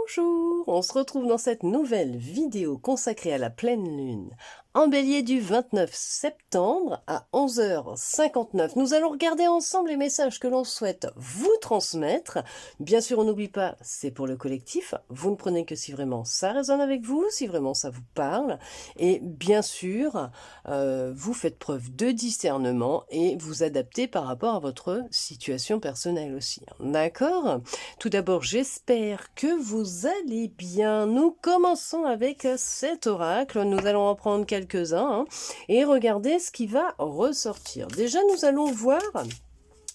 Bonjour, on se retrouve dans cette nouvelle vidéo consacrée à la pleine lune en bélier du 29 septembre à 11h59. Nous allons regarder ensemble les messages que l'on souhaite vous transmettre. Bien sûr, on n'oublie pas, c'est pour le collectif. Vous ne prenez que si vraiment ça résonne avec vous, si vraiment ça vous parle. Et bien sûr, vous faites preuve de discernement et vous adaptez par rapport à votre situation personnelle aussi. D'accord ? Tout d'abord, j'espère que vous allez bien. Nous commençons avec cet oracle. Nous allons en prendre quelques-uns et regarder ce qui va ressortir. Déjà, nous allons voir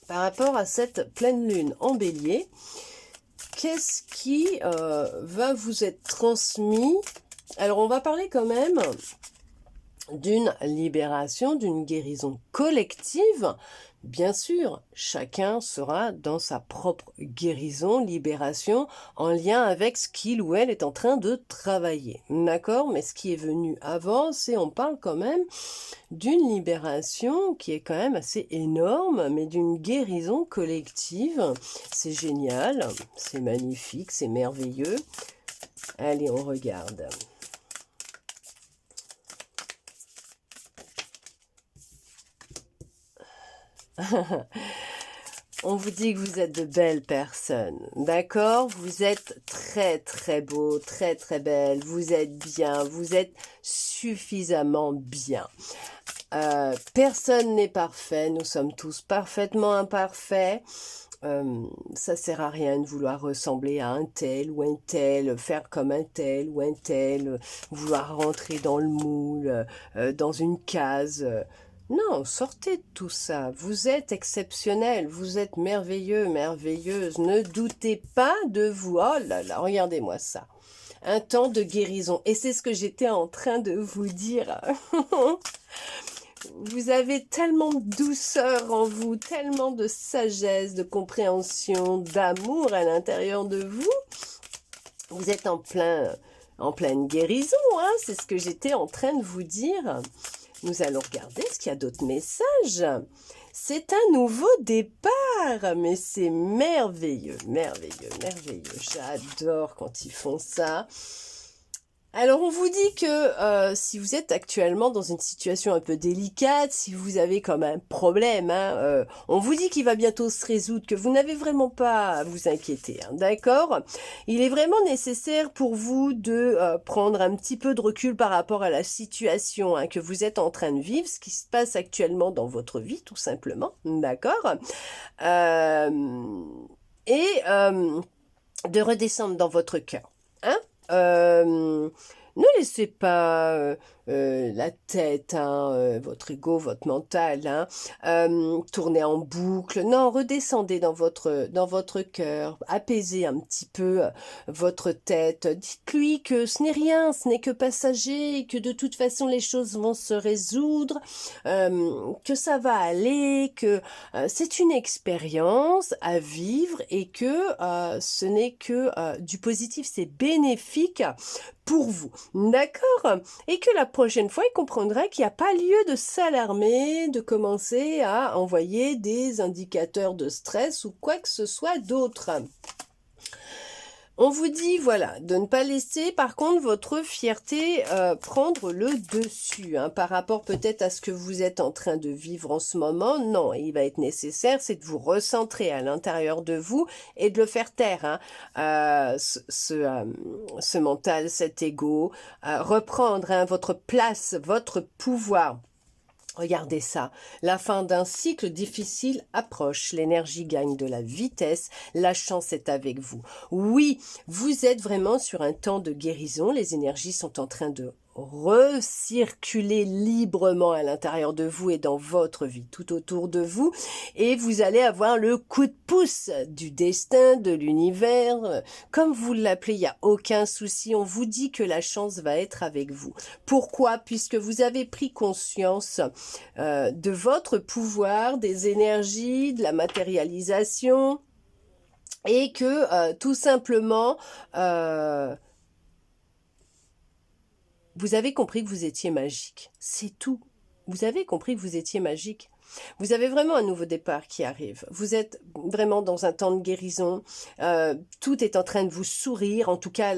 par rapport à cette pleine lune en bélier, qu'est-ce qui va vous être transmis. Alors, on va parler quand même d'une libération, d'une guérison collective. Bien sûr, chacun sera dans sa propre guérison, libération, en lien avec ce qu'il ou elle est en train de travailler. D'accord ? Mais ce qui est venu avant, c'est, on parle quand même d'une libération qui est quand même assez énorme, mais d'une guérison collective. C'est génial, c'est magnifique, c'est merveilleux. Allez, on regarde. On vous dit que vous êtes de belles personnes, d'accord? Vous êtes très très beau, très très belle, vous êtes bien, vous êtes suffisamment bien. Personne n'est parfait, nous sommes tous parfaitement imparfaits. Ça sert à rien de vouloir ressembler à un tel ou un tel, faire comme un tel ou un tel, vouloir rentrer dans le moule, dans une case. Non, sortez de tout ça. Vous êtes exceptionnel, vous êtes merveilleux, merveilleuse. Ne doutez pas de vous. Oh là là, regardez-moi ça. Un temps de guérison. Et c'est ce que j'étais en train de vous dire. Vous avez tellement de douceur en vous, tellement de sagesse, de compréhension, d'amour à l'intérieur de vous. Vous êtes en pleine guérison, hein, c'est ce que j'étais en train de vous dire. Nous allons regarder ce qu'il y a d'autres messages. C'est un nouveau départ, mais c'est merveilleux, merveilleux, merveilleux. J'adore quand ils font ça. Alors, on vous dit que si vous êtes actuellement dans une situation un peu délicate, si vous avez comme un problème, on vous dit qu'il va bientôt se résoudre, que vous n'avez vraiment pas à vous inquiéter, d'accord ? Il est vraiment nécessaire pour vous de prendre un petit peu de recul par rapport à la situation que vous êtes en train de vivre, ce qui se passe actuellement dans votre vie, tout simplement, d'accord ? Et de redescendre dans votre cœur, hein ? Ne laissez pas la tête, votre ego, votre mental, tourner en boucle. Non, redescendez dans votre cœur, apaisez un petit peu votre tête. Dites-lui que ce n'est rien, ce n'est que passager, que de toute façon les choses vont se résoudre, que ça va aller, que c'est une expérience à vivre et que ce n'est que du positif, c'est bénéfique pour vous, d'accord? Et que la prochaine fois, il comprendra qu'il n'y a pas lieu de s'alarmer, de commencer à envoyer des indicateurs de stress ou quoi que ce soit d'autre. On vous dit, voilà, de ne pas laisser, par contre, votre fierté prendre le dessus, par rapport peut-être à ce que vous êtes en train de vivre en ce moment. Non, il va être nécessaire, c'est de vous recentrer à l'intérieur de vous et de le faire taire, ce mental, cet ego, reprendre votre place, votre pouvoir. Regardez ça, la fin d'un cycle difficile approche, l'énergie gagne de la vitesse, la chance est avec vous. Oui, vous êtes vraiment sur un temps de guérison, les énergies sont en train de recirculer librement à l'intérieur de vous et dans votre vie, tout autour de vous, et vous allez avoir le coup de pouce du destin, de l'univers, comme vous l'appelez, il n'y a aucun souci, on vous dit que la chance va être avec vous. Pourquoi ? Puisque vous avez pris conscience de votre pouvoir, des énergies, de la matérialisation, et que tout simplement vous avez compris que vous étiez magique. C'est tout. Vous avez compris que vous étiez magique. Vous avez vraiment un nouveau départ qui arrive. Vous êtes vraiment dans un temps de guérison. Tout est en train de vous sourire. En tout cas,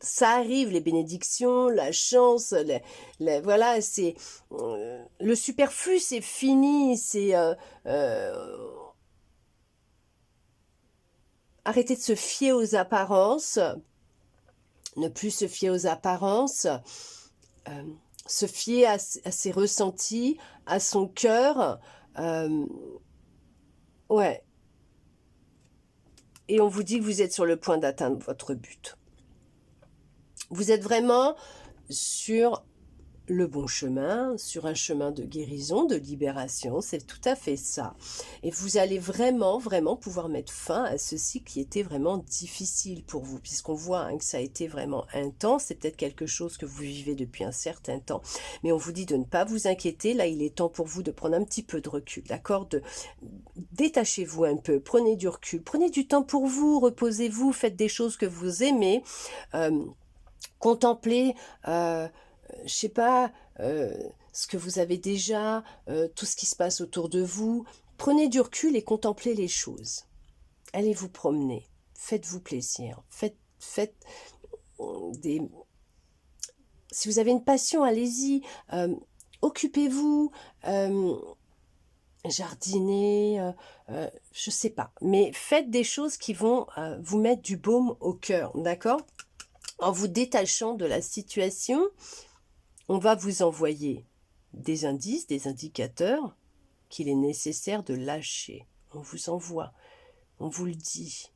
ça arrive, les bénédictions, la chance. Voilà, c'est le superflu, c'est fini. C'est arrêtez de se fier aux apparences. Ne plus se fier aux apparences. Se fier à ses ressentis, à son cœur. Ouais. Et on vous dit que vous êtes sur le point d'atteindre votre but. Vous êtes vraiment sur le bon chemin, sur un chemin de guérison, de libération, c'est tout à fait ça. Et vous allez vraiment, vraiment pouvoir mettre fin à ceci qui était vraiment difficile pour vous, puisqu'on voit hein, que ça a été vraiment intense, c'est peut-être quelque chose que vous vivez depuis un certain temps, mais on vous dit de ne pas vous inquiéter, là il est temps pour vous de prendre un petit peu de recul, d'accord, détachez-vous un peu, prenez du recul, prenez du temps pour vous, reposez-vous, faites des choses que vous aimez, contemplez... je sais pas, ce que vous avez déjà, tout ce qui se passe autour de vous. Prenez du recul et contemplez les choses. Allez vous promener, faites-vous plaisir, faites des... Si vous avez une passion, allez-y, occupez-vous, jardinez, je sais pas. Mais faites des choses qui vont vous mettre du baume au cœur, d'accord? En vous détachant de la situation, on va vous envoyer des indices, des indicateurs qu'il est nécessaire de lâcher. On vous envoie, on vous le dit.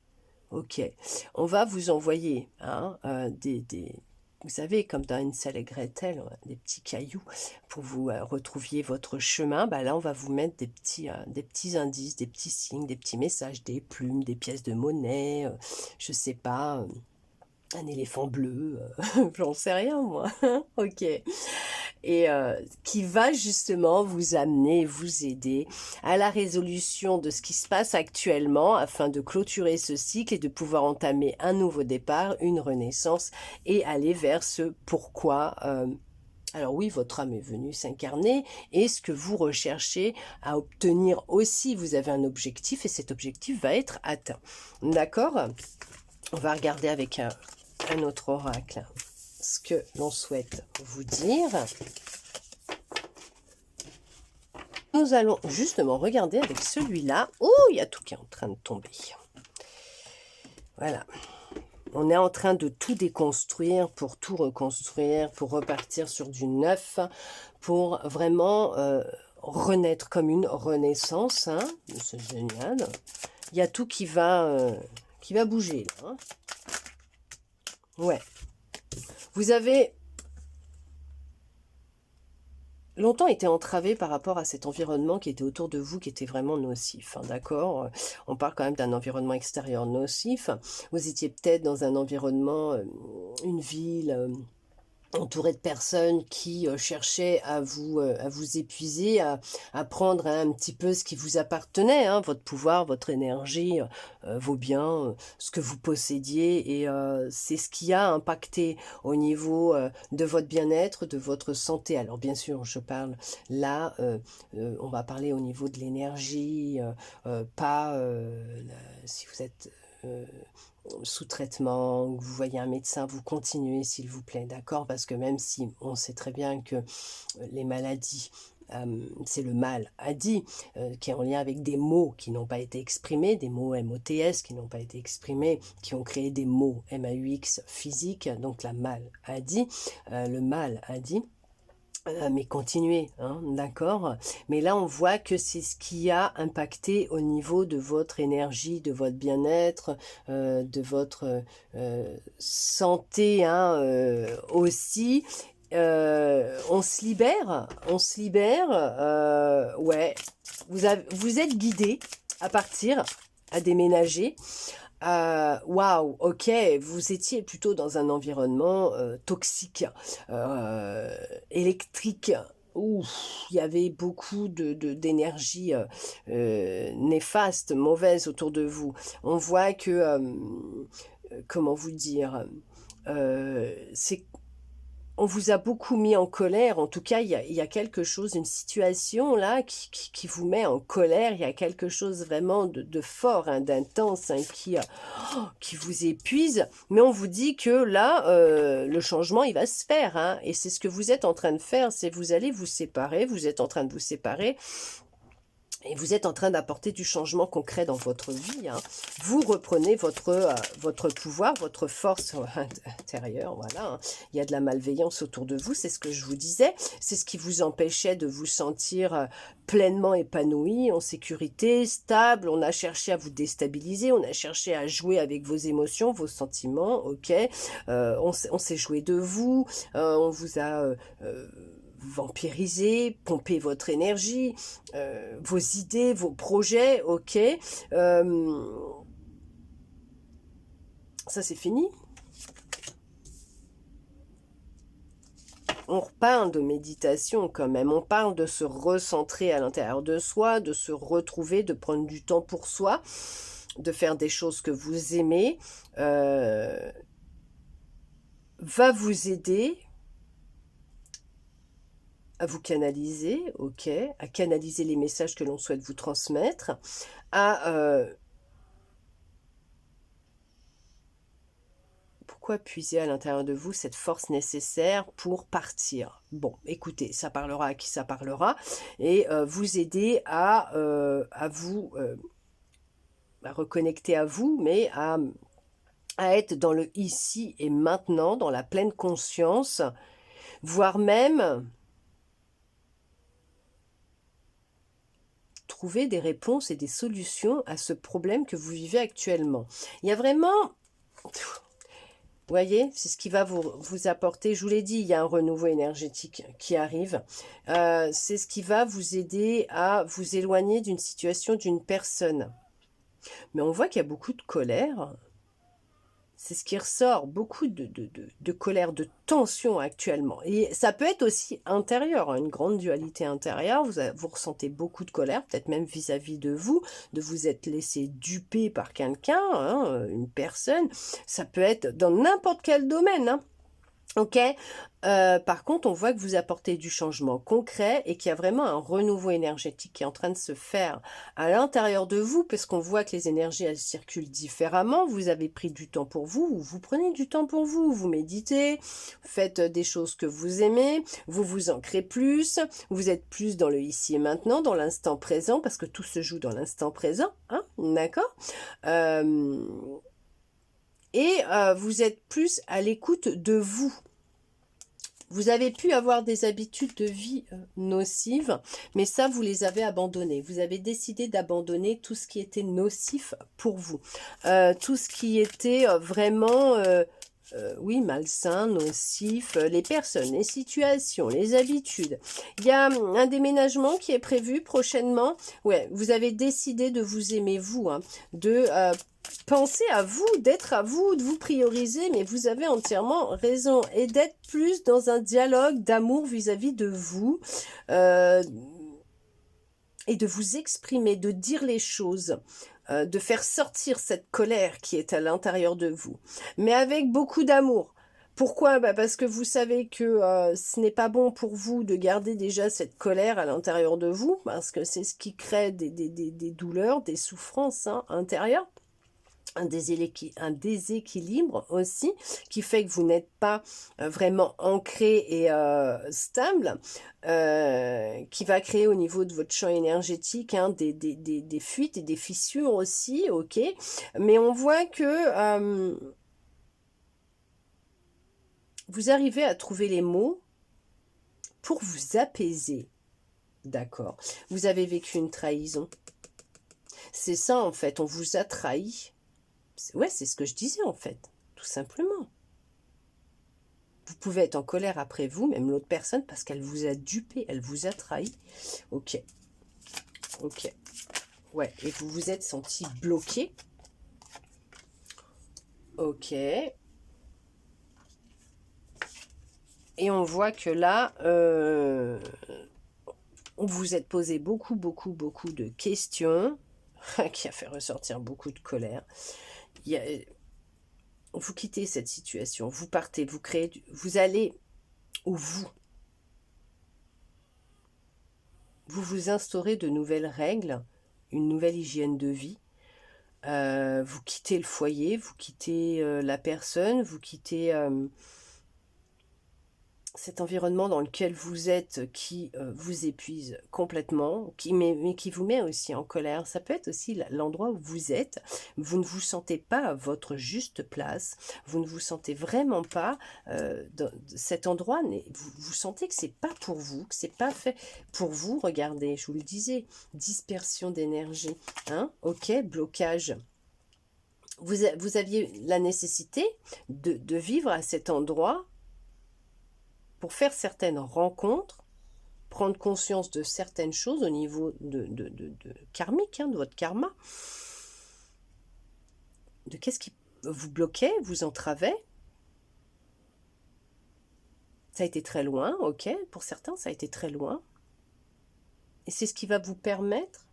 Ok, on va vous envoyer hein, vous savez, comme dans Hansel et Gretel, des petits cailloux pour vous retrouviez votre chemin. Bah là, on va vous mettre des petits indices, des petits signes, des petits messages, des plumes, des pièces de monnaie, je sais pas, un éléphant bleu, j'en sais rien moi. Ok. Et qui va justement vous amener, vous aider à la résolution de ce qui se passe actuellement afin de clôturer ce cycle et de pouvoir entamer un nouveau départ, une renaissance et aller vers ce pourquoi. Alors oui, votre âme est venue s'incarner et ce que vous recherchez à obtenir aussi, vous avez un objectif et cet objectif va être atteint. D'accord? On va regarder avec un autre oracle ce que l'on souhaite vous dire. Nous allons justement regarder avec celui-là. Oh, il y a tout qui est en train de tomber. Voilà. On est en train de tout déconstruire pour tout reconstruire, pour repartir sur du neuf, pour vraiment renaître comme une renaissance. Hein. C'est génial. Il y a tout qui va bouger. Là, hein. Ouais. Vous avez longtemps été entravé par rapport à cet environnement qui était autour de vous, qui était vraiment nocif, hein, d'accord? On parle quand même d'un environnement extérieur nocif. Vous étiez peut-être dans un environnement, une ville... entouré de personnes qui cherchaient à vous épuiser, à prendre hein, un petit peu ce qui vous appartenait, hein, votre pouvoir, votre énergie, vos biens, ce que vous possédiez. Et c'est ce qui a impacté au niveau de votre bien-être, de votre santé. Alors bien sûr, je parle là, on va parler au niveau de l'énergie, pas si vous êtes... sous traitement, vous voyez un médecin, vous continuez s'il vous plaît, d'accord? Parce que même si on sait très bien que les maladies, c'est le mal dit, qui est en lien avec des mots qui n'ont pas été exprimés, des mots MOTS qui n'ont pas été exprimés, qui ont créé des mots MAUX physiques, donc la maladie, le mal a dit. Mais continuez, hein, d'accord? Mais là, on voit que c'est ce qui a impacté au niveau de votre énergie, de votre bien-être, de votre santé hein, aussi. On se libère, ouais. Vous êtes guidé à partir, à déménager. Waouh, ok, vous étiez plutôt dans un environnement toxique, électrique, où il y avait beaucoup d'énergie néfaste, mauvaise autour de vous. On voit que, comment vous dire, c'est on vous a beaucoup mis en colère. En tout cas, il y a quelque chose, une situation là qui vous met en colère. Il y a quelque chose vraiment de fort, hein, d'intense, hein, qui vous épuise. Mais on vous dit que là, le changement, il va se faire, hein, et c'est ce que vous êtes en train de faire. C'est vous allez vous séparer. Vous êtes en train de vous séparer. Et vous êtes en train d'apporter du changement concret dans votre vie, hein. Vous reprenez votre pouvoir, votre force intérieure, voilà, hein. Il y a de la malveillance autour de vous, c'est ce que je vous disais. C'est ce qui vous empêchait de vous sentir pleinement épanoui, en sécurité, stable. On a cherché à vous déstabiliser, on a cherché à jouer avec vos émotions, vos sentiments, ok. On s'est joué de vous, on vous a... vampiriser, pomper votre énergie, vos idées, vos projets, ok. Ça c'est fini. On reparle de méditation quand même, on parle de se recentrer à l'intérieur de soi, de se retrouver, de prendre du temps pour soi, de faire des choses que vous aimez, va vous aider à vous canaliser, ok, à canaliser les messages que l'on souhaite vous transmettre, à pourquoi puiser à l'intérieur de vous cette force nécessaire pour partir. Bon, écoutez, ça parlera à qui ça parlera, et vous aider à vous à reconnecter à vous, mais à être dans le ici et maintenant, dans la pleine conscience, voire même trouver des réponses et des solutions à ce problème que vous vivez actuellement. Il y a vraiment... Vous voyez, c'est ce qui va vous apporter, je vous l'ai dit, il y a un renouveau énergétique qui arrive. C'est ce qui va vous aider à vous éloigner d'une situation, d'une personne. Mais on voit qu'il y a beaucoup de colère. C'est ce qui ressort, beaucoup de colère, de tension actuellement. Et ça peut être aussi intérieur, hein, une grande dualité intérieure. Vous ressentez beaucoup de colère, peut-être même vis-à-vis de vous être laissé duper par quelqu'un, hein, une personne. Ça peut être dans n'importe quel domaine, hein. Ok, par contre, on voit que vous apportez du changement concret et qu'il y a vraiment un renouveau énergétique qui est en train de se faire à l'intérieur de vous, parce qu'on voit que les énergies, elles circulent différemment. Vous avez pris du temps pour vous, vous prenez du temps pour vous, vous méditez, faites des choses que vous aimez, vous vous ancrez plus, vous êtes plus dans le ici et maintenant, dans l'instant présent, parce que tout se joue dans l'instant présent, hein, d'accord, vous êtes plus à l'écoute de vous. Vous avez pu avoir des habitudes de vie nocives, mais ça, vous les avez abandonnées. Vous avez décidé d'abandonner tout ce qui était nocif pour vous. Tout ce qui était vraiment... oui, malsain, nocif, les personnes, les situations, les habitudes. Il y a un déménagement qui est prévu prochainement. Ouais, vous avez décidé de vous aimer vous, hein, de penser à vous, d'être à vous, de vous prioriser, mais vous avez entièrement raison. Et d'être plus dans un dialogue d'amour vis-à-vis de vous. Et de vous exprimer, de dire les choses, de faire sortir cette colère qui est à l'intérieur de vous, mais avec beaucoup d'amour. Pourquoi? Parce que vous savez que ce n'est pas bon pour vous de garder déjà cette colère à l'intérieur de vous, parce que c'est ce qui crée des douleurs, des souffrances, hein, intérieures. Un déséquilibre aussi, qui fait que vous n'êtes pas vraiment ancré et stable, qui va créer au niveau de votre champ énergétique, hein, des fuites et des fissures aussi, ok. Mais on voit que vous arrivez à trouver les mots pour vous apaiser, d'accord. Vous avez vécu une trahison. C'est ça en fait, on vous a trahi. Ouais, c'est ce que je disais en fait, tout simplement. Vous pouvez être en colère après vous, même l'autre personne, parce qu'elle vous a dupé, elle vous a trahi. Ok. Ok. Ouais, et vous vous êtes senti bloqué. Ok. Et on voit que là, vous vous êtes posé beaucoup de questions, qui a fait ressortir beaucoup de colère. Vous quittez cette situation, vous partez, vous créez, vous allez où vous instaurez de nouvelles règles, une nouvelle hygiène de vie. Vous quittez le foyer, vous quittez la personne, vous quittez cet environnement dans lequel vous êtes qui vous épuise complètement, mais qui vous met aussi en colère. Ça peut être aussi l'endroit où vous êtes. Vous ne vous sentez pas à votre juste place. Vous ne vous sentez vraiment pas dans cet endroit. Vous sentez que c'est pas pour vous, que c'est pas fait pour vous. Regardez, je vous le disais, dispersion d'énergie. Hein, ok, blocage. Vous aviez la nécessité de vivre à cet endroit pour faire certaines rencontres, prendre conscience de certaines choses au niveau de karmique, hein, de votre karma, de qu'est-ce qui vous bloquait, vous entravait. Ça a été très loin, ok, pour certains ça a été très loin. Et c'est ce qui va vous permettre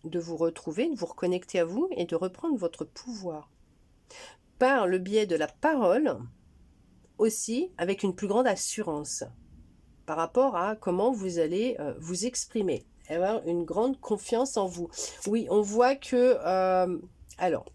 de vous retrouver, de vous reconnecter à vous et de reprendre votre pouvoir. Par le biais de la parole, aussi avec une plus grande assurance par rapport à comment vous allez vous exprimer, avoir une grande confiance en vous. Oui, on voit que, alors,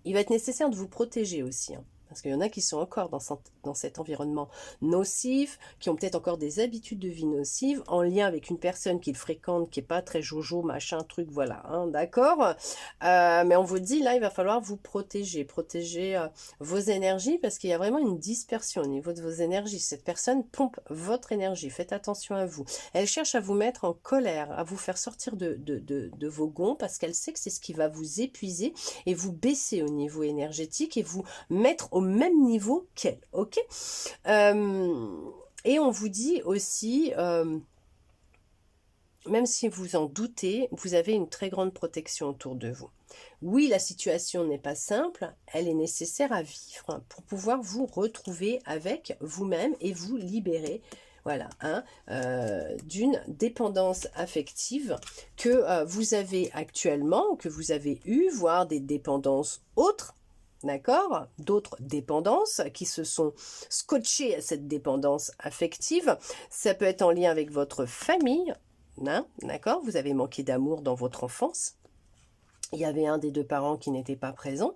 il va être nécessaire de vous protéger aussi, hein, parce qu'il y en a qui sont encore dans cet environnement nocif, qui ont peut-être encore des habitudes de vie nocives, en lien avec une personne qu'ils fréquentent, qui n'est pas très jojo, machin, truc, voilà, hein, d'accord. Mais on vous dit, là, il va falloir vous protéger vos énergies, parce qu'il y a vraiment une dispersion au niveau de vos énergies. Cette personne pompe votre énergie, faites attention à vous. Elle cherche à vous mettre en colère, à vous faire sortir de vos gonds, parce qu'elle sait que c'est ce qui va vous épuiser et vous baisser au niveau énergétique et vous mettre au même niveau qu'elle, ok. Et on vous dit aussi, même si vous en doutez, vous avez une très grande protection autour de vous. Oui, la situation n'est pas simple, elle est nécessaire à vivre pour pouvoir vous retrouver avec vous-même et vous libérer, voilà, hein, d'une dépendance affective que vous avez actuellement, que vous avez eu, voire des dépendances autres. D'accord? D'autres dépendances qui se sont scotchées à cette dépendance affective. Ça peut être en lien avec votre famille, hein, d'accord? Vous avez manqué d'amour dans votre enfance. Il y avait un des deux parents qui n'était pas présent.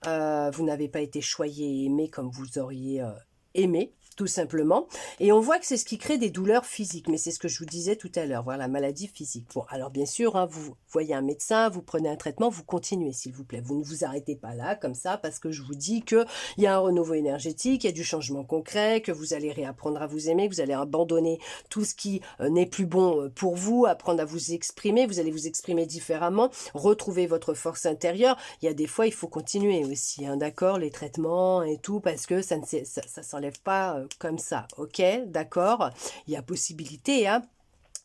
Vous n'avez pas été choyé et aimé comme vous auriez aimé, tout simplement. Et on voit que c'est ce qui crée des douleurs physiques. Mais c'est ce que je vous disais tout à l'heure, voilà, maladie physique. Bon, alors bien sûr, hein, vous voyez un médecin, vous prenez un traitement, vous continuez, s'il vous plaît. Vous ne vous arrêtez pas là, comme ça, parce que je vous dis qu'il y a un renouveau énergétique, il y a du changement concret, que vous allez réapprendre à vous aimer, que vous allez abandonner tout ce qui n'est plus bon pour vous, apprendre à vous exprimer, vous allez vous exprimer différemment, retrouver votre force intérieure. Il y a des fois, il faut continuer aussi, hein, d'accord, les traitements et tout, parce que ça s'enlève pas comme ça, ok, d'accord. Il y a possibilité, hein.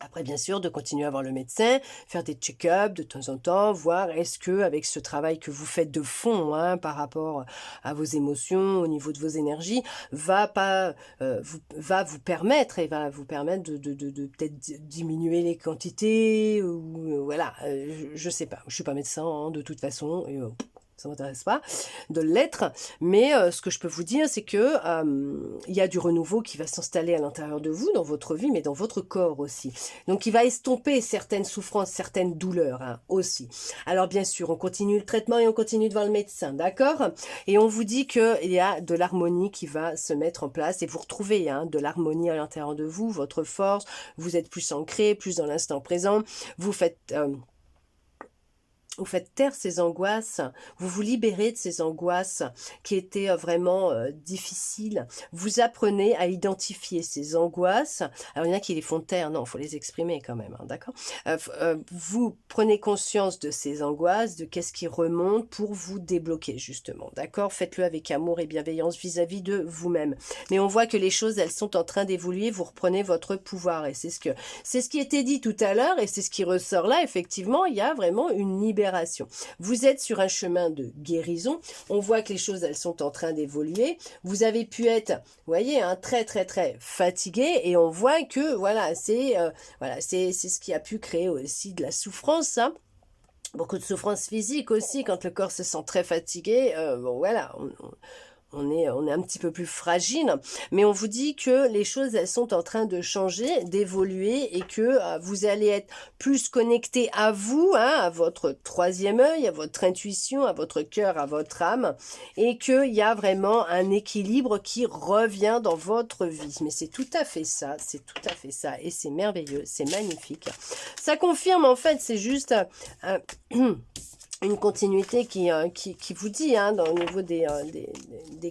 Après, bien sûr, de continuer à voir le médecin, faire des check-ups de temps en temps, voir est-ce que avec ce travail que vous faites de fond, hein, par rapport à vos émotions, au niveau de vos énergies, va vous permettre et va vous permettre de peut-être diminuer les quantités ou voilà, je sais pas, je suis pas médecin, hein, de toute façon. Et, ça m'intéresse pas de l'être, mais ce que je peux vous dire, c'est que il y a du renouveau qui va s'installer à l'intérieur de vous, dans votre vie, mais dans votre corps aussi. Donc, il va estomper certaines souffrances, certaines douleurs, hein, aussi. Alors, bien sûr, on continue le traitement et on continue de voir le médecin, d'accord? Et on vous dit qu'il y a de l'harmonie qui va se mettre en place et vous retrouvez, hein, de l'harmonie à l'intérieur de vous, votre force, vous êtes plus ancré, plus dans l'instant présent, vous faites taire ces angoisses, vous vous libérez de ces angoisses qui étaient vraiment difficiles. Vous apprenez à identifier ces angoisses. Alors, il y en a qui les font taire, non, il faut les exprimer quand même, hein, d'accord. Vous prenez conscience de ces angoisses, de qu'est-ce qui remonte pour vous débloquer, justement, d'accord. Faites-le avec amour et bienveillance vis-à-vis de vous-même. Mais on voit que les choses, elles sont en train d'évoluer, vous reprenez votre pouvoir, et c'est ce qui était dit tout à l'heure, et c'est ce qui ressort là, effectivement, il y a vraiment une libération. Vous êtes sur un chemin de guérison. On voit que les choses, elles sont en train d'évoluer. Vous avez pu être, vous voyez, hein, très, très, très fatigué. Et on voit que, voilà, c'est ce qui a pu créer aussi de la souffrance, hein. Beaucoup de souffrance physique aussi, quand le corps se sent très fatigué. Bon, voilà, on est un petit peu plus fragile, mais on vous dit que les choses, elles sont en train de changer, d'évoluer, et que vous allez être plus connecté à vous, hein, à votre troisième œil, à votre intuition, à votre cœur, à votre âme, et qu'il y a vraiment un équilibre qui revient dans votre vie. Mais c'est tout à fait ça, et c'est merveilleux, c'est magnifique. Ça confirme, en fait, c'est juste une continuité qui vous dit, hein, au niveau des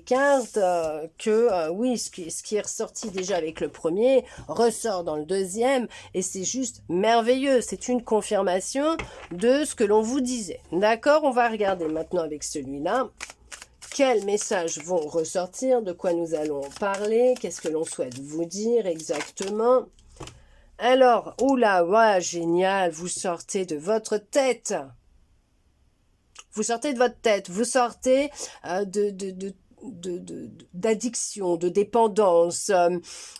cartes, que oui, ce qui est ressorti déjà avec le premier ressort dans le deuxième, et c'est juste merveilleux. C'est une confirmation de ce que l'on vous disait. D'accord, on va regarder maintenant avec celui-là. Quels messages vont ressortir? De quoi nous allons parler? Qu'est-ce que l'on souhaite vous dire exactement? Alors, oula, ouais, génial, vous sortez de votre tête. Vous sortez de votre tête, vous sortez d'addiction, de dépendance,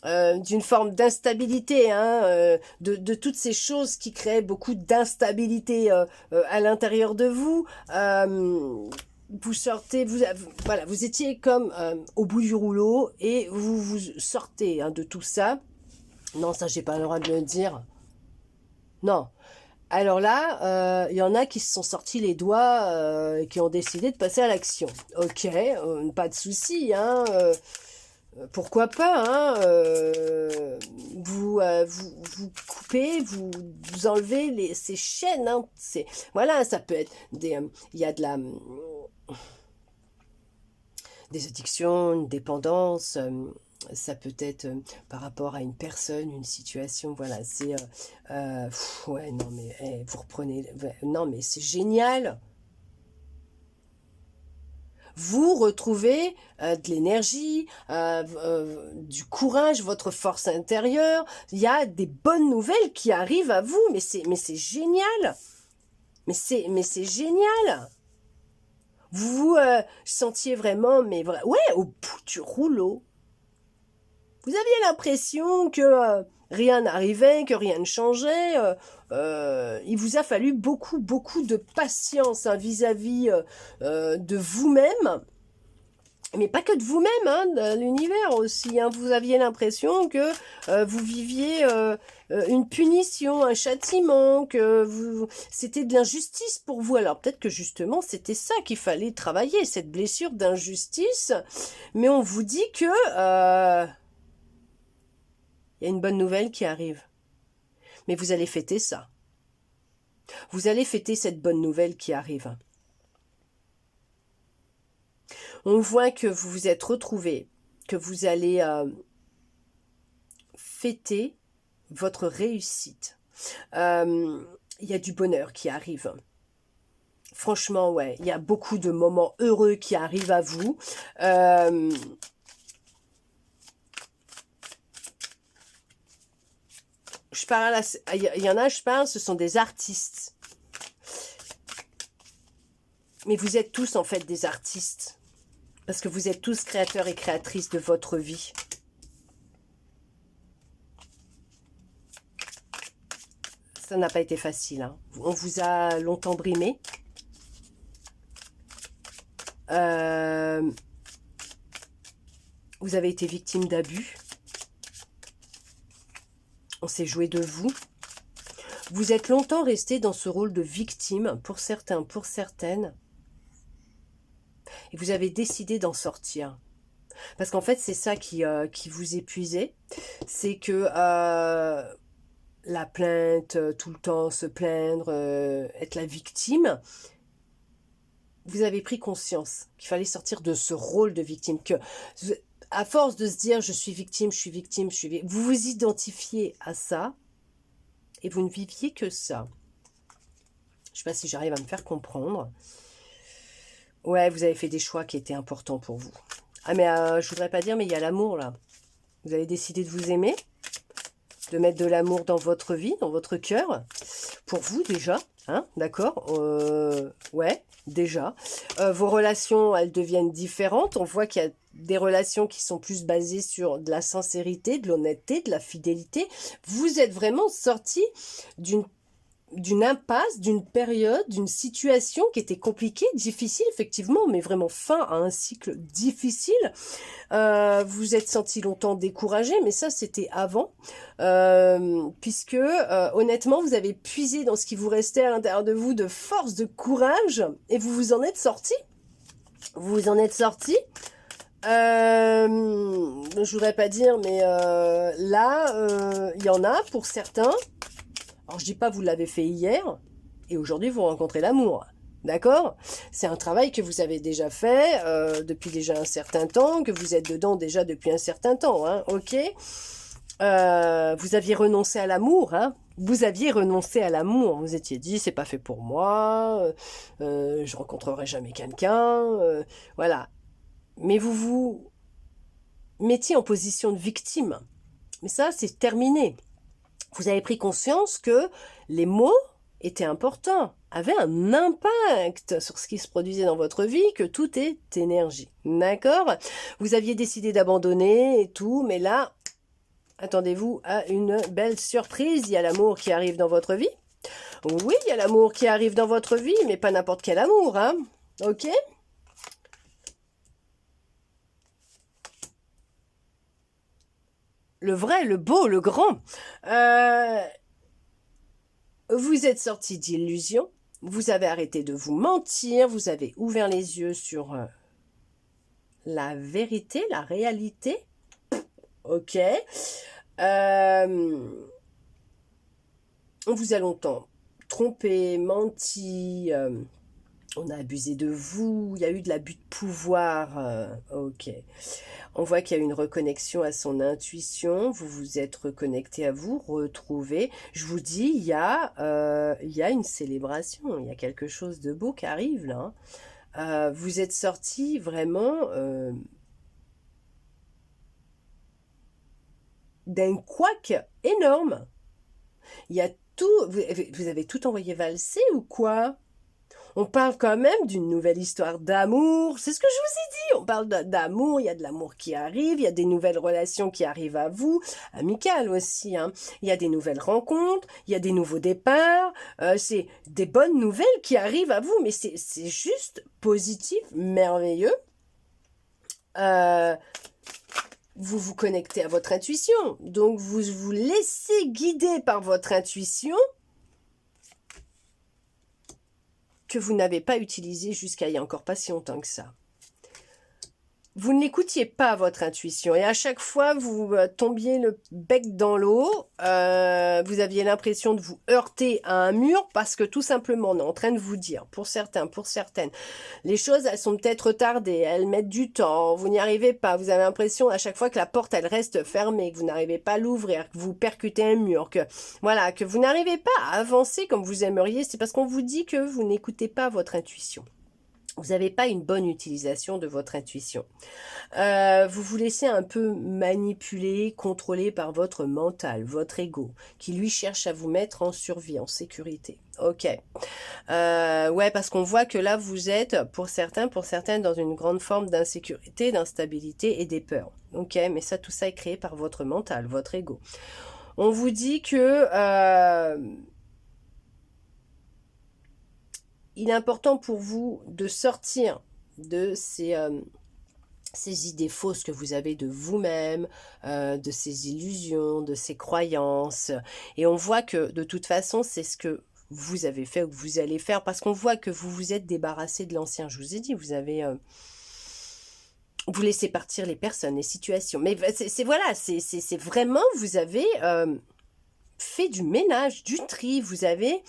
d'une forme d'instabilité, hein, de toutes ces choses qui créent beaucoup d'instabilité à l'intérieur de vous. Vous sortez, voilà, vous étiez comme au bout du rouleau, et vous sortez, hein, de tout ça. Non, ça, j'ai pas le droit de le dire. Non. Alors là, il y en a qui se sont sortis les doigts et qui ont décidé de passer à l'action. Ok, pas de souci, hein, pourquoi pas, hein, vous coupez, vous enlevez ces chaînes, hein, voilà, ça peut être il y a des addictions, une dépendance. Ça peut être par rapport à une personne, une situation, voilà, c'est... ouais, non, mais vous reprenez... Non, mais c'est génial. Vous retrouvez de l'énergie, du courage, votre force intérieure. Il y a des bonnes nouvelles qui arrivent à vous, mais c'est génial. Mais c'est génial. Vous vous sentiez vraiment, mais ouais, au bout du rouleau. Vous aviez l'impression que rien n'arrivait, que rien ne changeait. Il vous a fallu beaucoup de patience, hein, vis-à-vis de vous-même. Mais pas que de vous-même, hein, de l'univers aussi, hein. Vous aviez l'impression que vous viviez une punition, un châtiment, que c'était de l'injustice pour vous. Alors peut-être que justement c'était ça qu'il fallait travailler, cette blessure d'injustice. Mais on vous dit que... il y a une bonne nouvelle qui arrive. Mais vous allez fêter ça. Vous allez fêter cette bonne nouvelle qui arrive. On voit que vous vous êtes retrouvés, que vous allez fêter votre réussite. Il y a du bonheur qui arrive. Franchement, ouais, il y a beaucoup de moments heureux qui arrivent à vous. Je parle, il y en a, je parle, ce sont des artistes. Mais vous êtes tous en fait des artistes. Parce que vous êtes tous créateurs et créatrices de votre vie. Ça n'a pas été facile, hein. On vous a longtemps brimé. Vous avez été victime d'abus. On s'est joué de vous. Vous êtes longtemps resté dans ce rôle de victime, pour certains, pour certaines. Et vous avez décidé d'en sortir. Parce qu'en fait, c'est ça qui vous épuisait. C'est que la plainte, tout le temps se plaindre, être la victime, vous avez pris conscience qu'il fallait sortir de ce rôle de victime. Que, à force de se dire je suis victime, je suis victime, vous vous identifiez à ça et vous ne viviez que ça. Je ne sais pas si j'arrive à me faire comprendre. Ouais, vous avez fait des choix qui étaient importants pour vous. Ah, mais je voudrais pas dire, mais il y a l'amour, là. Vous avez décidé de vous aimer, de mettre de l'amour dans votre vie, dans votre cœur. Pour vous, déjà, hein, d'accord, ouais, déjà. Vos relations, elles deviennent différentes. On voit qu'il y a des relations qui sont plus basées sur de la sincérité, de l'honnêteté, de la fidélité. Vous êtes vraiment sorti d'une d'une impasse, d'une période, d'une situation qui était compliquée, difficile, effectivement, mais vraiment fin à un cycle difficile. Vous êtes senti longtemps découragé, mais ça, c'était avant, puisque, honnêtement, vous avez puisé dans ce qui vous restait à l'intérieur de vous de force, de courage, et vous vous en êtes sorti. Vous vous en êtes sorti. Je voudrais pas dire, mais là, il y en a pour certains. Alors, je dis pas vous l'avez fait hier, et aujourd'hui, vous rencontrez l'amour. D'accord? C'est un travail que vous avez déjà fait depuis déjà un certain temps, que vous êtes dedans déjà depuis un certain temps, hein, ok? Vous aviez renoncé à l'amour, hein? Vous aviez renoncé à l'amour. Vous étiez dit, c'est pas fait pour moi, je rencontrerai jamais quelqu'un, voilà. Mais vous vous mettiez en position de victime. Mais ça, c'est terminé. Vous avez pris conscience que les mots étaient importants, avaient un impact sur ce qui se produisait dans votre vie, que tout est énergie. D'accord? Vous aviez décidé d'abandonner et tout, mais là, attendez-vous à une belle surprise. Il y a l'amour qui arrive dans votre vie. Oui, il y a l'amour qui arrive dans votre vie, mais pas n'importe quel amour, hein? Ok? Le vrai, le beau, le grand. Vous êtes sorti d'illusions, vous avez arrêté de vous mentir, vous avez ouvert les yeux sur la vérité, la réalité. Ok. On vous a longtemps trompé, menti, on a abusé de vous, il y a eu de l'abus de pouvoir. Ok. On voit qu'il y a une reconnexion à son intuition, vous vous êtes reconnecté à vous, retrouvé. Je vous dis, il y a une célébration, il y a quelque chose de beau qui arrive là. Vous êtes sorti vraiment d'un couac énorme. Il y a tout, vous avez tout envoyé valser ou quoi? On parle quand même d'une nouvelle histoire d'amour. C'est ce que je vous ai dit. On parle d'amour, il y a de l'amour qui arrive, il y a des nouvelles relations qui arrivent à vous, amicales aussi, hein. Il y a des nouvelles rencontres, il y a des nouveaux départs. C'est des bonnes nouvelles qui arrivent à vous, mais c'est juste positif, merveilleux. Vous vous connectez à votre intuition. Donc, vous vous laissez guider par votre intuition que vous n'avez pas utilisé jusqu'à il y a encore pas si longtemps que ça. Vous n'écoutiez pas votre intuition et à chaque fois vous tombiez le bec dans l'eau, vous aviez l'impression de vous heurter à un mur parce que tout simplement on est en train de vous dire, pour certains, pour certaines, les choses elles sont peut-être retardées, elles mettent du temps, vous n'y arrivez pas, vous avez l'impression à chaque fois que la porte elle reste fermée, que vous n'arrivez pas à l'ouvrir, que vous percutez un mur, que voilà, que vous n'arrivez pas à avancer comme vous aimeriez, c'est parce qu'on vous dit que vous n'écoutez pas votre intuition. Vous n'avez pas une bonne utilisation de votre intuition. Vous vous laissez un peu manipuler, contrôler par votre mental, votre ego, qui lui cherche à vous mettre en survie, en sécurité. Ok. Ouais, parce qu'on voit que là, vous êtes, pour certains, pour certaines, dans une grande forme d'insécurité, d'instabilité et des peurs. Ok, mais ça, tout ça est créé par votre mental, votre ego. On vous dit que il est important pour vous de sortir de ces idées fausses que vous avez de vous-même, de ces illusions, de ces croyances. Et on voit que de toute façon, c'est ce que vous avez fait ou que vous allez faire, parce qu'on voit que vous vous êtes débarrassé de l'ancien. Je vous ai dit, vous avez... vous laissez partir les personnes, les situations. Mais c'est voilà, c'est vraiment, vous avez fait du ménage, du tri, vous avez...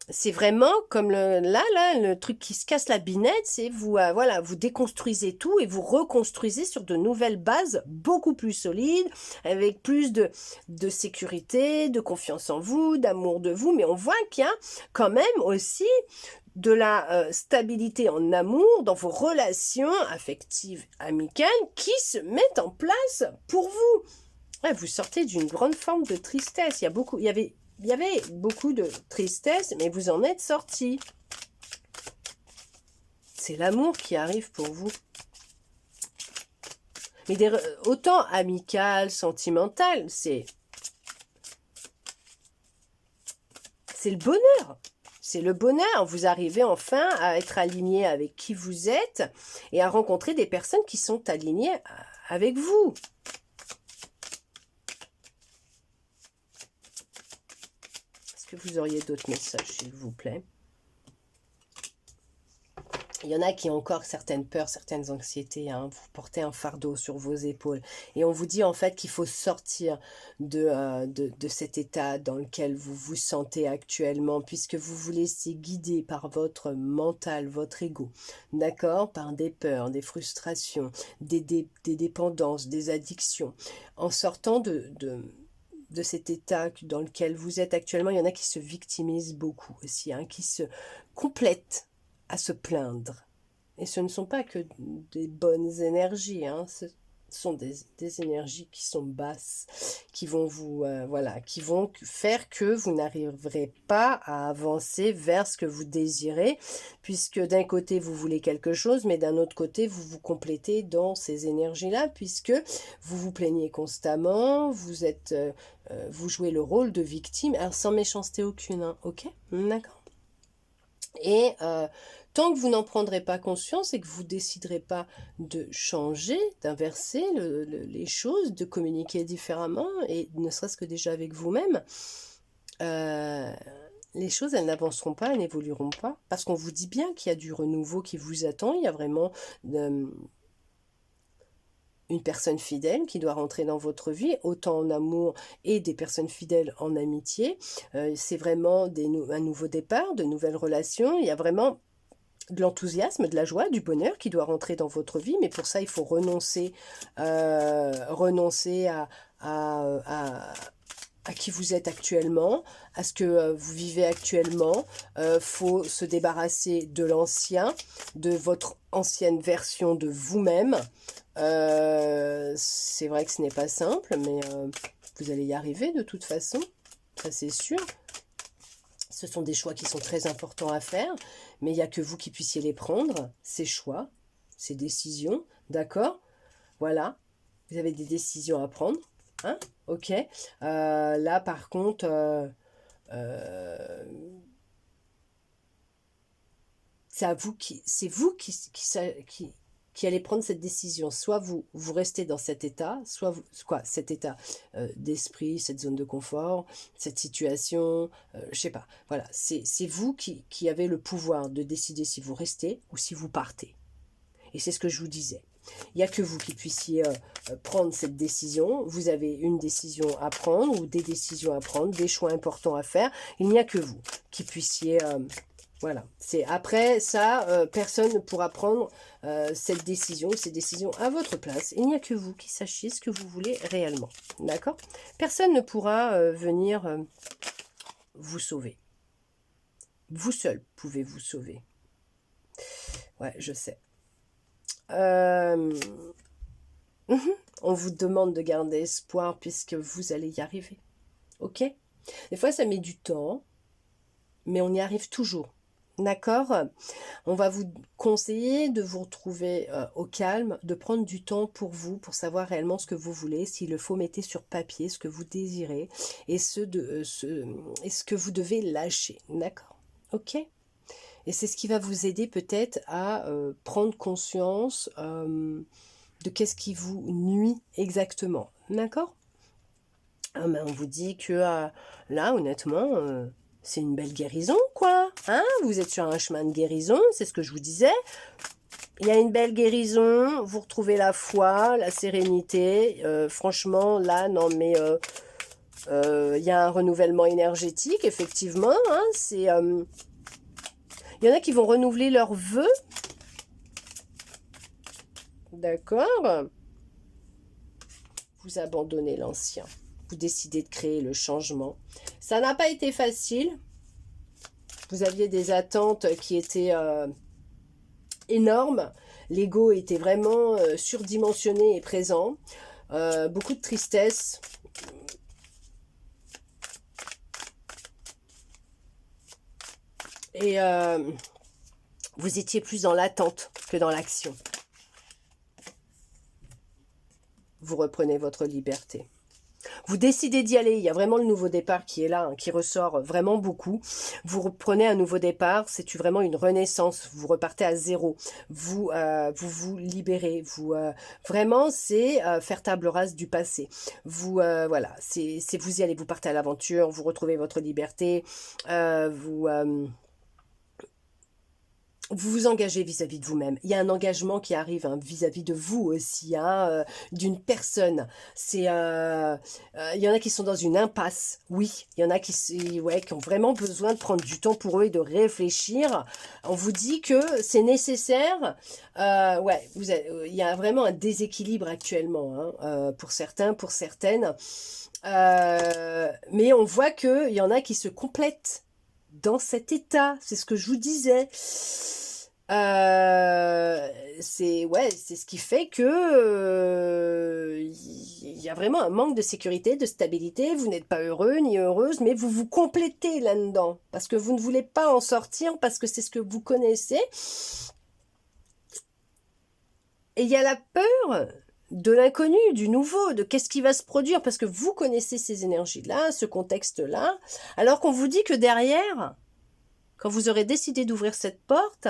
C'est vraiment comme le truc qui se casse la binette, c'est vous, voilà, vous déconstruisez tout et vous reconstruisez sur de nouvelles bases beaucoup plus solides, avec plus de sécurité, de confiance en vous, d'amour de vous, mais on voit qu'il y a quand même aussi de la stabilité en amour dans vos relations affectives, amicales, qui se mettent en place pour vous. Ouais, vous sortez d'une grande forme de tristesse, il y avait beaucoup de tristesse, mais vous en êtes sorti. C'est l'amour qui arrive pour vous. Mais autant amical, sentimental, c'est c'est le bonheur. C'est le bonheur. Vous arrivez enfin à être aligné avec qui vous êtes et à rencontrer des personnes qui sont alignées avec vous. Est-ce que vous auriez d'autres messages, s'il vous plaît? Il y en a qui ont encore certaines peurs, certaines anxiétés. Hein. Vous portez un fardeau sur vos épaules. Et on vous dit en fait qu'il faut sortir de cet état dans lequel vous vous sentez actuellement, puisque vous vous laissez guider par votre mental, votre ego. D'accord? Par des peurs, des frustrations, des dépendances, des addictions. En sortant de cet état dans lequel vous êtes actuellement, il y en a qui se victimisent beaucoup aussi, hein, qui se complètent à se plaindre. Et ce ne sont pas que des bonnes énergies, hein, ce sont des énergies qui sont basses, qui vont vous, voilà, qui vont faire que vous n'arriverez pas à avancer vers ce que vous désirez, puisque d'un côté vous voulez quelque chose, mais d'un autre côté vous vous complétez dans ces énergies-là, puisque vous vous plaignez constamment, vous jouez le rôle de victime, alors sans méchanceté aucune, hein, ok? D'accord. Et tant que vous n'en prendrez pas conscience et que vous ne déciderez pas de changer, d'inverser les choses, de communiquer différemment, et ne serait-ce que déjà avec vous-même, les choses, elles n'avanceront pas, elles n'évolueront pas, parce qu'on vous dit bien qu'il y a du renouveau qui vous attend, il y a vraiment une personne fidèle qui doit rentrer dans votre vie, autant en amour et des personnes fidèles en amitié. C'est vraiment un nouveau départ, de nouvelles relations. Il y a vraiment de l'enthousiasme, de la joie, du bonheur qui doit rentrer dans votre vie. Mais pour ça, il faut renoncer à qui vous êtes actuellement, à ce que vous vivez actuellement. Faut se débarrasser de l'ancien, de votre ancienne version de vous-même. C'est vrai que ce n'est pas simple, mais vous allez y arriver de toute façon, ça c'est sûr. Ce sont des choix qui sont très importants à faire, mais il n'y a que vous qui puissiez les prendre, ces choix, ces décisions, d'accord? Voilà, vous avez des décisions à prendre, hein? Ok. Là par contre, c'est vous qui allez prendre cette décision. Soit vous restez dans cet état, soit cet état d'esprit, cette zone de confort, cette situation, je sais pas. Voilà, c'est vous qui avez le pouvoir de décider si vous restez ou si vous partez. Et c'est ce que je vous disais. Il n'y a que vous qui puissiez prendre cette décision. Vous avez une décision à prendre ou des décisions à prendre, des choix importants à faire. Il n'y a que vous qui puissiez... voilà, après ça, personne ne pourra prendre cette décision, ces décisions à votre place. Il n'y a que vous qui sachiez ce que vous voulez réellement, d'accord? Personne ne pourra venir vous sauver. Vous seul pouvez vous sauver. Ouais, je sais. On vous demande de garder espoir puisque vous allez y arriver, ok? Des fois, ça met du temps, mais on y arrive toujours. D'accord? On va vous conseiller de vous retrouver au calme, de prendre du temps pour vous, pour savoir réellement ce que vous voulez. S'il le faut, mettez sur papier ce que vous désirez et ce que vous devez lâcher. D'accord? Ok? Et c'est ce qui va vous aider peut-être à prendre conscience de qu'est-ce qui vous nuit exactement. D'accord? Ben, on vous dit que là, honnêtement... c'est une belle guérison, quoi. Hein? Vous êtes sur un chemin de guérison, c'est ce que je vous disais. Il y a une belle guérison, vous retrouvez la foi, la sérénité. Franchement, là, non, mais il y a un renouvellement énergétique, effectivement. Hein, il y en a qui vont renouveler leurs vœux. D'accord? Vous abandonnez l'ancien. Vous décidez de créer le changement. Ça n'a pas été facile. Vous aviez des attentes qui étaient énormes. L'ego était vraiment surdimensionné et présent. Beaucoup de tristesse. Et vous étiez plus dans l'attente que dans l'action. Vous reprenez votre liberté. Vous décidez d'y aller, il y a vraiment le nouveau départ qui est là, hein, qui ressort vraiment beaucoup. Vous reprenez un nouveau départ, c'est vraiment une renaissance, vous repartez à zéro. Vous libérez, vraiment c'est faire table rase du passé. Voilà, c'est vous y allez, vous partez à l'aventure, vous retrouvez votre liberté, vous vous engagez vis-à-vis de vous-même. Il y a un engagement qui arrive hein, vis-à-vis de vous aussi, hein, d'une personne. Il y en a qui sont dans une impasse, oui. Il y en a qui ont vraiment besoin de prendre du temps pour eux et de réfléchir. On vous dit que c'est nécessaire. Il y a vraiment un déséquilibre actuellement hein, pour certains, pour certaines. Mais on voit qu'il y en a qui se complètent dans cet état. C'est ce que je vous disais. C'est ce qui fait que il y a vraiment un manque de sécurité, de stabilité. Vous n'êtes pas heureux ni heureuse, mais vous vous complétez là-dedans parce que vous ne voulez pas en sortir parce que c'est ce que vous connaissez. Et il y a la peur de l'inconnu, du nouveau, de qu'est-ce qui va se produire parce que vous connaissez ces énergies-là, ce contexte-là, alors qu'on vous dit que derrière, quand vous aurez décidé d'ouvrir cette porte,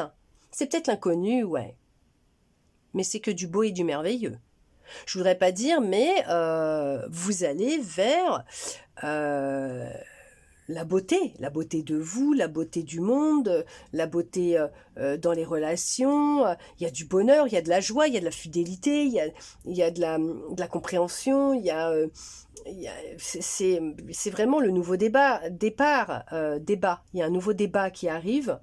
c'est peut-être l'inconnu, ouais. Mais c'est que du beau et du merveilleux. Je voudrais pas dire, mais vous allez vers la beauté de vous, la beauté du monde, la beauté dans les relations. Il y a du bonheur, il y a de la joie, il y a de la fidélité, il y a de la compréhension, c'est vraiment le nouveau débat. Il y a un nouveau débat qui arrive.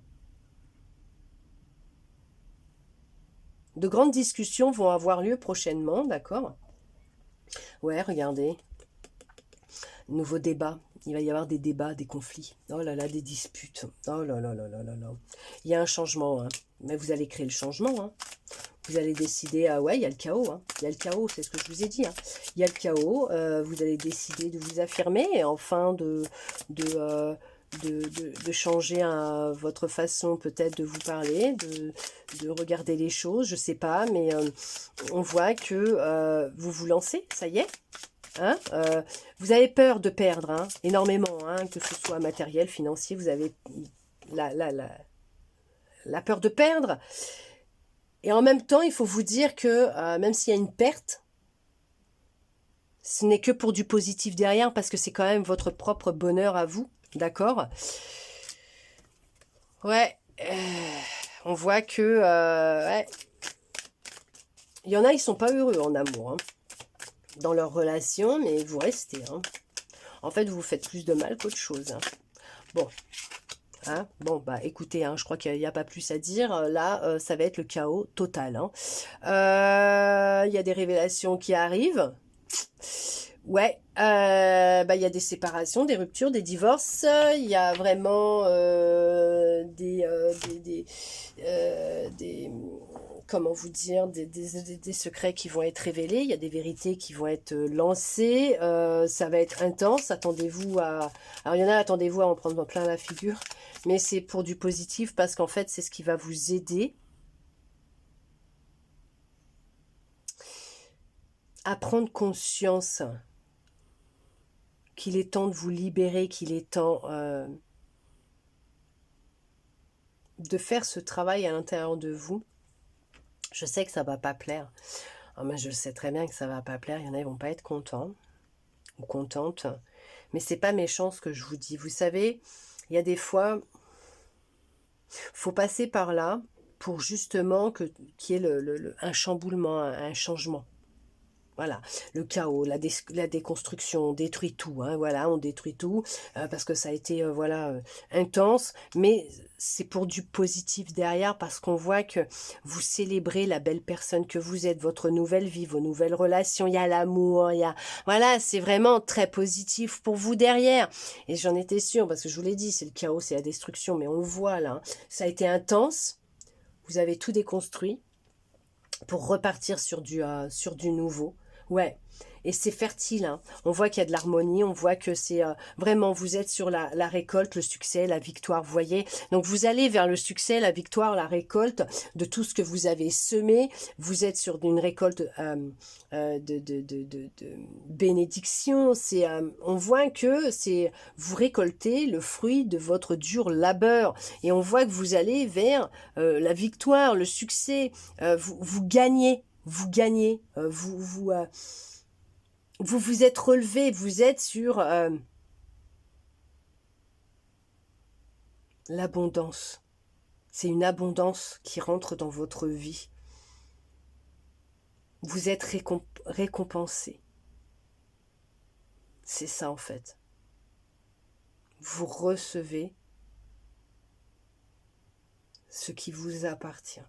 De grandes discussions vont avoir lieu prochainement, d'accord? Ouais, regardez. Nouveau débat. Il va y avoir des débats, des conflits. Oh là là, des disputes. Oh là là là là là là. Il y a un changement, hein. Mais vous allez créer le changement, hein. Vous allez décider, ouais, il y a le chaos, hein. Il y a le chaos, c'est ce que je vous ai dit, hein. Il y a le chaos, vous allez décider de vous affirmer, et enfin de changer votre façon peut-être de vous parler, de regarder les choses, je sais pas, mais on voit que vous vous lancez, ça y est. Hein, vous avez peur de perdre hein, énormément, hein, que ce soit matériel, financier, vous avez la peur de perdre. Et en même temps, il faut vous dire que même s'il y a une perte, ce n'est que pour du positif derrière, parce que c'est quand même votre propre bonheur à vous, d'accord? Ouais, on voit que... ouais. Il y en a, ils sont pas heureux en amour, hein, dans leur relation, mais vous restez. Hein. En fait, vous vous faites plus de mal qu'autre chose. Hein. Bon. Hein, bon, bah écoutez, hein, je crois qu'il n'y a pas plus à dire. Là, ça va être le chaos total. Hein. Il y a des révélations qui arrivent. Ouais, bah, il y a des séparations, des ruptures, des divorces. Il y a vraiment comment vous dire, des secrets qui vont être révélés. Il y a des vérités qui vont être lancées. Ça va être intense. Attendez-vous à... Alors, il y en a, attendez-vous à en prendre plein la figure. Mais c'est pour du positif parce qu'en fait, c'est ce qui va vous aider à prendre conscience qu'il est temps de vous libérer, qu'il est temps de faire ce travail à l'intérieur de vous. Je sais que ça va pas plaire. Oh, mais je sais très bien que ça va pas plaire. Il y en a, ils vont pas être contents ou contentes. Mais c'est pas méchant ce que je vous dis. Vous savez, il y a des fois, faut passer par là pour justement qu'il y ait un chamboulement, un changement. Voilà, le chaos, la déconstruction, on détruit tout, hein, voilà, on détruit tout, parce que ça a été, intense, mais c'est pour du positif derrière, parce qu'on voit que vous célébrez la belle personne que vous êtes, votre nouvelle vie, vos nouvelles relations, il y a l'amour, voilà, c'est vraiment très positif pour vous derrière, et j'en étais sûre, parce que je vous l'ai dit, c'est le chaos, c'est la destruction, mais on le voit là, hein, ça a été intense, vous avez tout déconstruit, pour repartir sur du nouveau. Ouais. Et c'est fertile, hein. On voit qu'il y a de l'harmonie, on voit que c'est vraiment, vous êtes sur la récolte, le succès, la victoire, vous voyez. Donc vous allez vers le succès, la victoire, la récolte de tout ce que vous avez semé. Vous êtes sur une récolte de bénédiction. On voit que vous récoltez le fruit de votre dur labeur. Et on voit que vous allez vers la victoire, le succès. Vous gagnez, vous vous êtes relevé, vous êtes sur l'abondance. C'est une abondance qui rentre dans votre vie. Vous êtes récompensé. C'est ça en fait. Vous recevez ce qui vous appartient.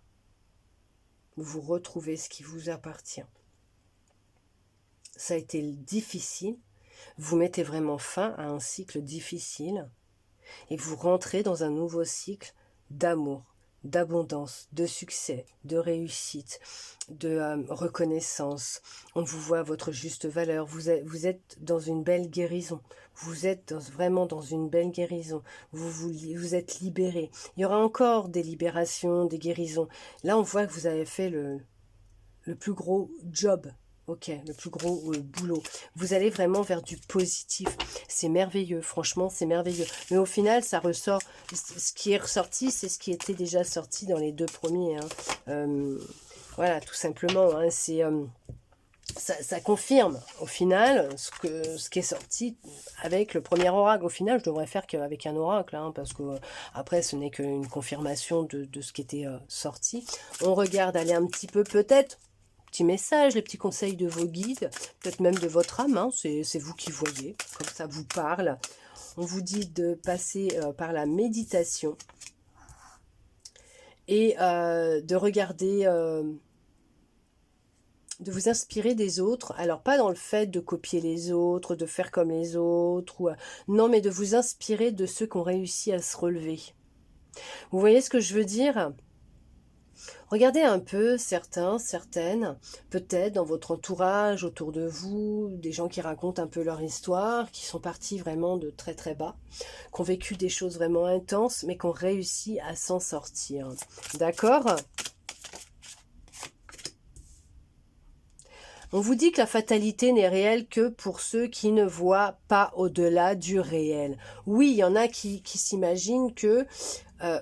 Vous retrouvez ce qui vous appartient. Ça a été difficile. Vous mettez vraiment fin à un cycle difficile et vous rentrez dans un nouveau cycle d'amour, d'abondance, de succès, de réussite, de reconnaissance. On vous voit à votre juste valeur. Vous êtes dans une belle guérison. Vous êtes vraiment dans une belle guérison. Vous êtes libéré. Il y aura encore des libérations, des guérisons. Là, on voit que vous avez fait le plus gros job. Ok, le plus gros boulot. Vous allez vraiment vers du positif. C'est merveilleux, franchement, c'est merveilleux. Mais au final, ça ressort. Ce qui est ressorti, c'est ce qui était déjà sorti dans les deux premiers. Hein. Voilà, tout simplement. Hein, ça confirme, au final, ce qui est sorti avec le premier oracle. Au final, je devrais faire qu'avec un oracle, hein, parce que après, ce n'est qu'une confirmation de ce qui était sorti. On regarde aller un petit peu, peut-être, petits messages, les petits conseils de vos guides, peut-être même de votre âme, hein, c'est vous qui voyez, comme ça vous parle. On vous dit de passer par la méditation et de regarder, de vous inspirer des autres. Alors pas dans le fait de copier les autres, de faire comme les autres, ou, non, mais de vous inspirer de ceux qui ont réussi à se relever. Vous voyez ce que je veux dire ? Regardez un peu certains, certaines, peut-être dans votre entourage, autour de vous, des gens qui racontent un peu leur histoire, qui sont partis vraiment de très très bas, qui ont vécu des choses vraiment intenses, mais qui ont réussi à s'en sortir. D'accord ? On vous dit que la fatalité n'est réelle que pour ceux qui ne voient pas au-delà du réel. Oui, il y en a qui s'imaginent que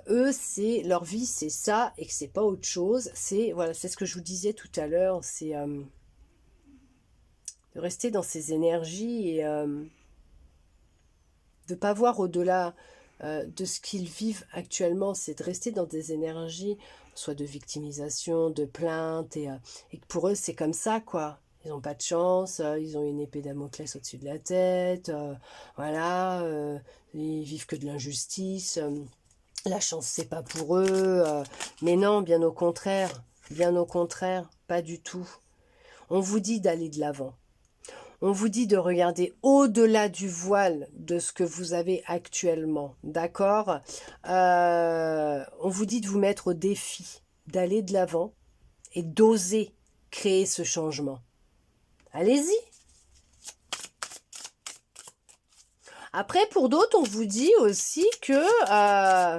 eux, c'est leur vie, c'est ça, et que c'est pas autre chose. Voilà, c'est ce que je vous disais tout à l'heure, c'est de rester dans ces énergies et de pas voir au-delà de ce qu'ils vivent actuellement. C'est de rester dans des énergies, soit de victimisation, de plainte, et que pour eux, c'est comme ça, quoi. Ils n'ont pas de chance, ils ont une épée Damoclès au-dessus de la tête, voilà, ils vivent que de l'injustice. La chance, c'est pas pour eux. Mais non, bien au contraire, pas du tout. On vous dit d'aller de l'avant. On vous dit de regarder au-delà du voile de ce que vous avez actuellement, d'accord ? On vous dit de vous mettre au défi, d'aller de l'avant et d'oser créer ce changement. Allez-y. Après, pour d'autres, on vous dit aussi que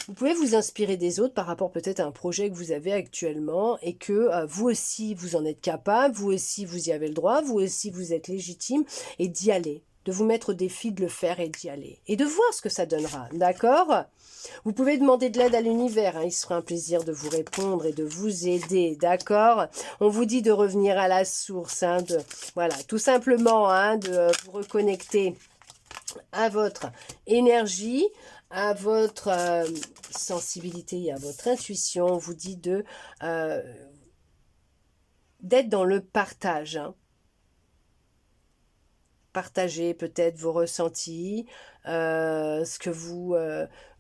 vous pouvez vous inspirer des autres par rapport peut-être à un projet que vous avez actuellement et que vous aussi, vous en êtes capable, vous aussi, vous y avez le droit, vous aussi, vous êtes légitime et d'y aller, de vous mettre au défi de le faire et d'y aller et de voir ce que ça donnera, d'accord ? Vous pouvez demander de l'aide à l'univers, hein, il se fera un plaisir de vous répondre et de vous aider, d'accord ? On vous dit de revenir à la source, hein, voilà, tout simplement, hein, de vous reconnecter à votre énergie, à votre sensibilité et à votre intuition. On vous dit d'être dans le partage, hein. Partagez peut-être vos ressentis, ce que vous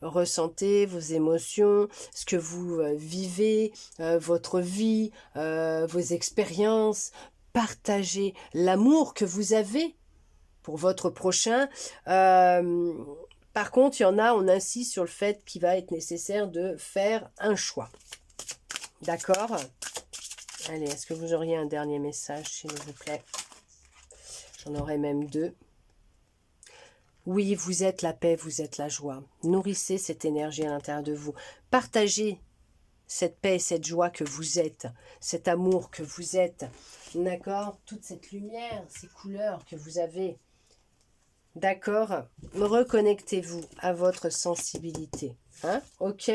ressentez, vos émotions, ce que vous vivez, votre vie, vos expériences. Partagez l'amour que vous avez pour votre prochain. Par contre, il y en a, on insiste sur le fait qu'il va être nécessaire de faire un choix. D'accord ? Allez, est-ce que vous auriez un dernier message, s'il vous plaît? J'en aurais même 2. Oui, vous êtes la paix, vous êtes la joie. Nourrissez cette énergie à l'intérieur de vous. Partagez cette paix, cette joie que vous êtes, cet amour que vous êtes. D'accord? Toute cette lumière, ces couleurs que vous avez. D'accord? Reconnectez-vous à votre sensibilité. Hein? Ok?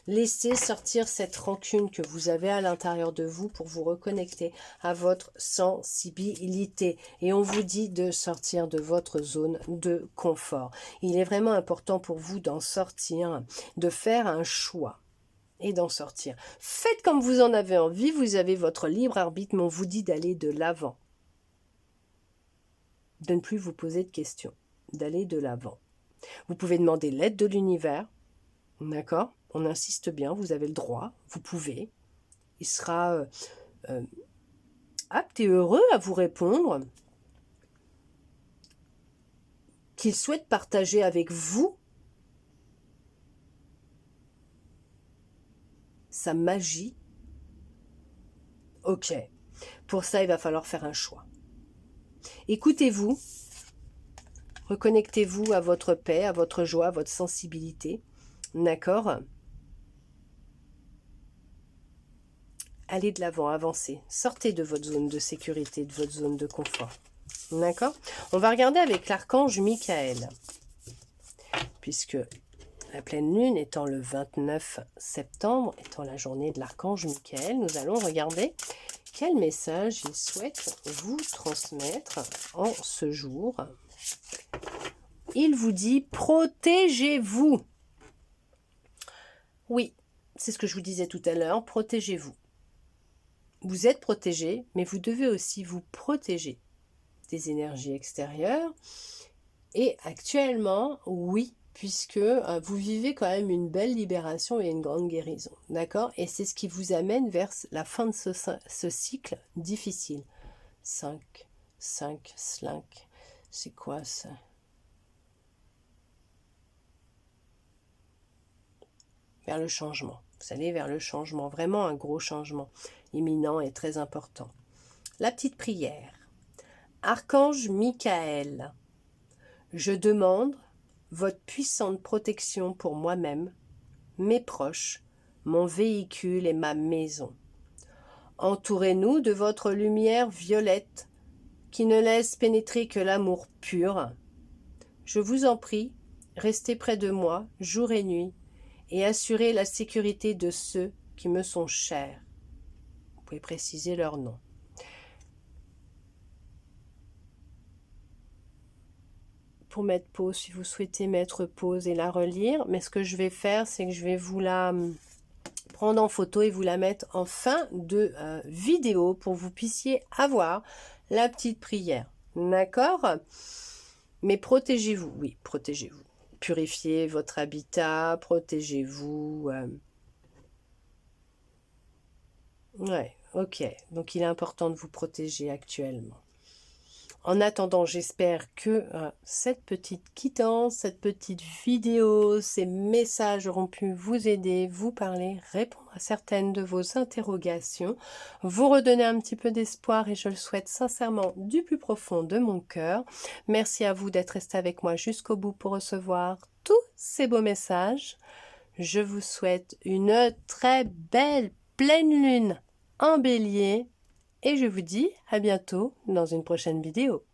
Laissez sortir cette rancune que vous avez à l'intérieur de vous pour vous reconnecter à votre sensibilité. Et on vous dit de sortir de votre zone de confort. Il est vraiment important pour vous d'en sortir, de faire un choix et d'en sortir. Faites comme vous en avez envie, vous avez votre libre arbitre, mais on vous dit d'aller de l'avant. De ne plus vous poser de questions, d'aller de l'avant. Vous pouvez demander l'aide de l'univers, d'accord? On insiste bien, vous avez le droit, vous pouvez. Il sera apte et heureux à vous répondre, qu'il souhaite partager avec vous sa magie. Ok, pour ça, il va falloir faire un choix. Écoutez-vous, reconnectez-vous à votre paix, à votre joie, à votre sensibilité. D'accord? Allez de l'avant, avancez. Sortez de votre zone de sécurité, de votre zone de confort. D'accord? On va regarder avec l'archange Michael. Puisque la pleine lune étant le 29 septembre, étant la journée de l'archange Michael, nous allons regarder quel message il souhaite vous transmettre en ce jour. Il vous dit « Protégez-vous ». Oui, c'est ce que je vous disais tout à l'heure, protégez-vous. Vous êtes protégé, mais vous devez aussi vous protéger des énergies extérieures. Et actuellement, oui, puisque vous vivez quand même une belle libération et une grande guérison. D'accord? Et c'est ce qui vous amène vers la fin de ce cycle difficile. 5, 5, 5. C'est quoi ça? Vers le changement. Vous allez vers le changement. Vraiment un gros changement imminent et très important. La petite prière. Archange Michael, je demande votre puissante protection pour moi-même, mes proches, mon véhicule et ma maison. Entourez-nous de votre lumière violette qui ne laisse pénétrer que l'amour pur. Je vous en prie, restez près de moi jour et nuit et assurez la sécurité de ceux qui me sont chers. Vous pouvez préciser leur nom. Pour mettre pause, si vous souhaitez mettre pause et la relire, mais ce que je vais faire, c'est que je vais vous la prendre en photo et vous la mettre en fin de vidéo pour que vous puissiez avoir la petite prière. D'accord? Mais protégez-vous, oui, protégez-vous. Purifiez votre habitat, protégez-vous. Ouais, ok. Donc il est important de vous protéger actuellement. En attendant, j'espère que cette petite quittance, cette petite vidéo, ces messages auront pu vous aider, vous parler, répondre à certaines de vos interrogations, vous redonner un petit peu d'espoir et je le souhaite sincèrement du plus profond de mon cœur. Merci à vous d'être resté avec moi jusqu'au bout pour recevoir tous ces beaux messages. Je vous souhaite une très belle pleine lune en bélier. Et je vous dis à bientôt dans une prochaine vidéo.